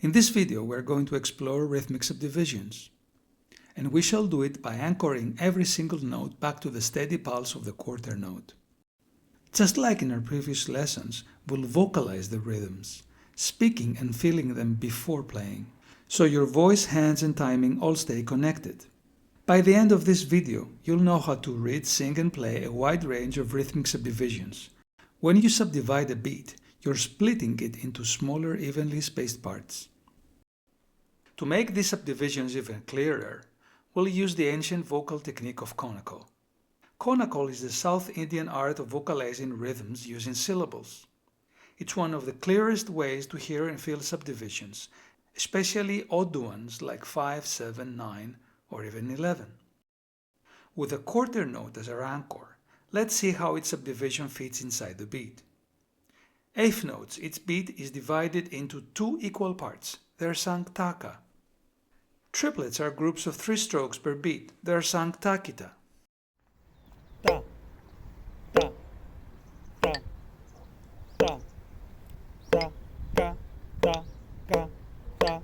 In this video we are going to explore rhythmic subdivisions, and we shall do it by anchoring every single note back to the steady pulse of the quarter note. Just like in our previous lessons, we'll vocalize the rhythms, speaking and feeling them before playing, so your voice, hands and timing all stay connected. By the end of this video, you'll know how to read, sing and play a wide range of rhythmic subdivisions. When you subdivide a beat, you're splitting it into smaller, evenly spaced parts. To make these subdivisions even clearer, we'll use the ancient vocal technique of Konnakol. Konnakol is the South Indian art of vocalizing rhythms using syllables. It's one of the clearest ways to hear and feel subdivisions, especially odd ones like 5, 7, 9, or even 11. With a quarter note as our anchor, let's see how its subdivision fits inside the beat. Eighth notes, its beat is divided into two equal parts. They're sung taka. Triplets are groups of 3 strokes per beat. They're sung takita. Ta, ta, ta, ta, ta, ka, ta, ka, ta,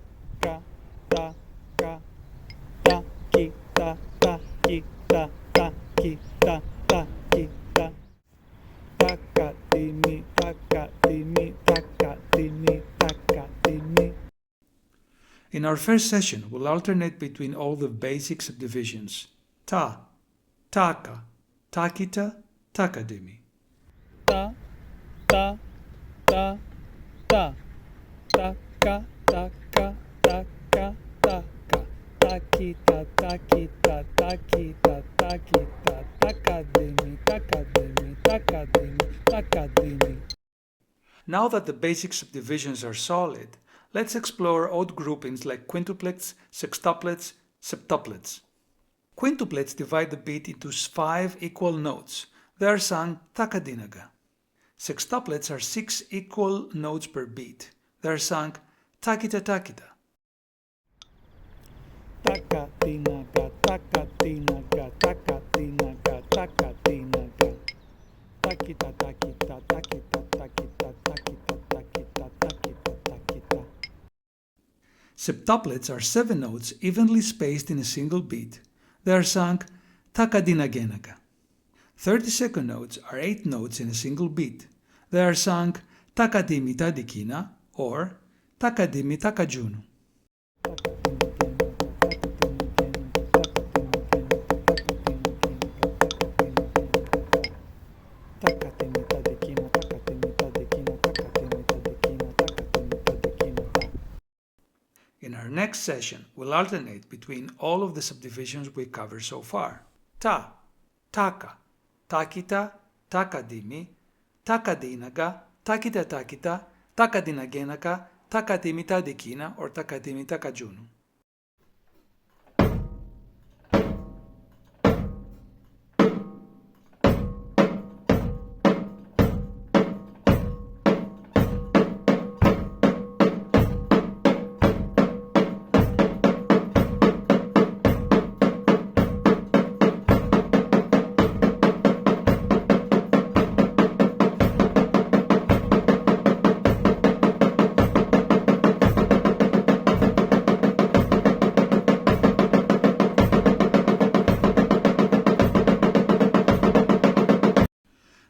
ka, ta, ka, ta, ki, ta, ta, ki, ta, ta, ki, ta, ta, ki, ta. Taka, dimi, taka, dimi, taka, dimi, taka, dimi. In our first session, we'll alternate between all the basic subdivisions: ta, taka, takita, takadimi. Ta, ta, ta, ta, taka, taka, taka, taka, takita, takita, takita, takita, takadimi, takadimi, takadimi, takadimi. Now that the basic subdivisions are solid, let's explore odd groupings like quintuplets, sextuplets, septuplets. Quintuplets divide the beat into 5 equal notes. They are sung takadinaga. Sextuplets are 6 equal notes per beat. They are sung takita takita. Takadinaga, takadinaga, takadinaga, takadinaga. Takita, takita, takita, takita, takita, takita, takita, takita. Septuplets are 7 notes evenly spaced in a single beat. They are sung takadinagenaga. 32nd notes are 8 notes in a single beat. They are sung takadimi tadikina or takadimi takajunu. In our next session, we'll alternate between all of the subdivisions we covered so far: ta, taka, takita, takadimi, takadinaga, takita takita, takadinagenaka, takadimi tadikina or takadimi takajunu.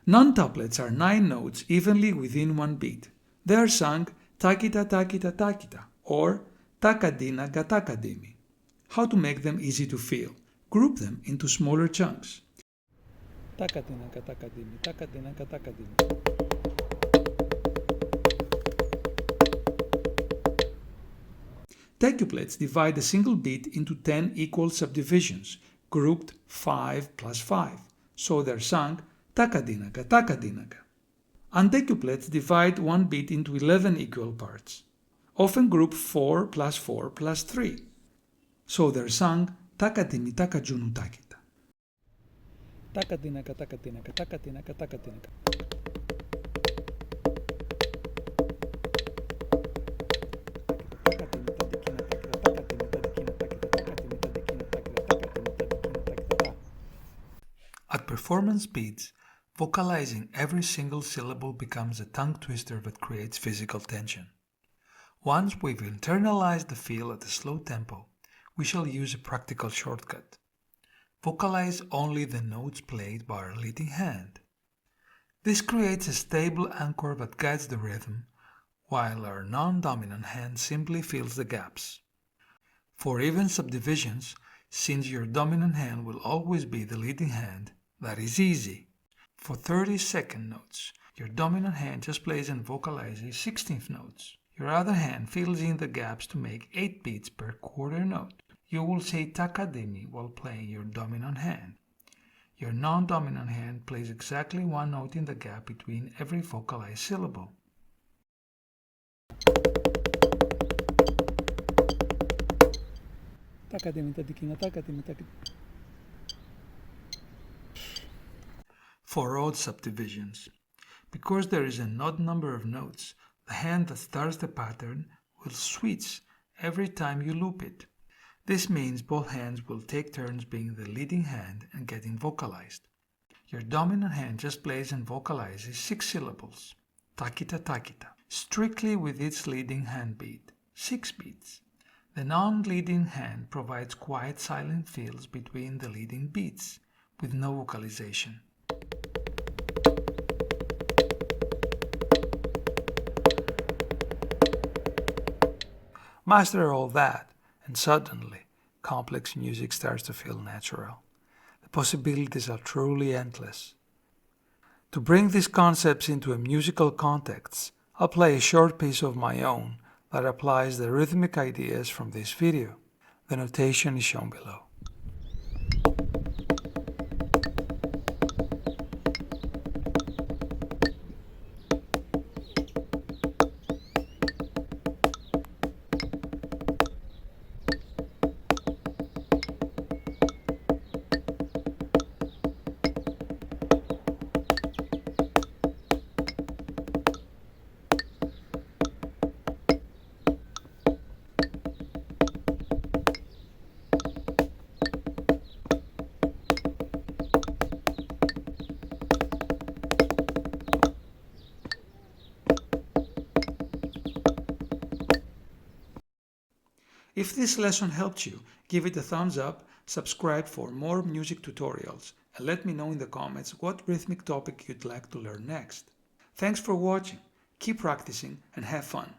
Nonuplets are 9 notes evenly within one beat. They are sung takita takita takita or takadinaga takadimi. How to make them easy to feel? Group them into smaller chunks. Takadinaga, takadimi, takadinaga, takadimi. Decuplets divide a single beat into 10 equal subdivisions, grouped 5 plus 5. So they're sung takadinaga, takadinaga. Undecuplets divide one beat into 11 equal parts, often grouped 4 plus 4 plus 3. So they're sung takadimi takajunu takita. Takadinaga, takadinaga, takadinaga, takadinaga. At performance speeds, vocalizing every single syllable becomes a tongue twister that creates physical tension. Once we've internalized the feel at a slow tempo, we shall use a practical shortcut. Vocalize only the notes played by our leading hand. This creates a stable anchor that guides the rhythm, while our non-dominant hand simply fills the gaps. For even subdivisions, since your dominant hand will always be the leading hand, that is easy. For 30-second notes, your dominant hand just plays and vocalizes 16th notes. Your other hand fills in the gaps to make 8 beats per quarter note. You will say takadimi while playing your dominant hand. Your non-dominant hand plays exactly one note in the gap between every vocalized syllable. For odd subdivisions, because there is an odd number of notes, the hand that starts the pattern will switch every time you loop it. This means both hands will take turns being the leading hand and getting vocalized. Your dominant hand just plays and vocalizes 6 syllables, takita takita, strictly with its leading hand beat, 6 beats. The non-leading hand provides quiet silent fills between the leading beats, with no vocalization. Master all that, and suddenly, complex music starts to feel natural. The possibilities are truly endless. To bring these concepts into a musical context, I'll play a short piece of my own that applies the rhythmic ideas from this video. The notation is shown below. If this lesson helped you, give it a thumbs up, subscribe for more music tutorials, and let me know in the comments what rhythmic topic you'd like to learn next. Thanks for watching, keep practicing and have fun!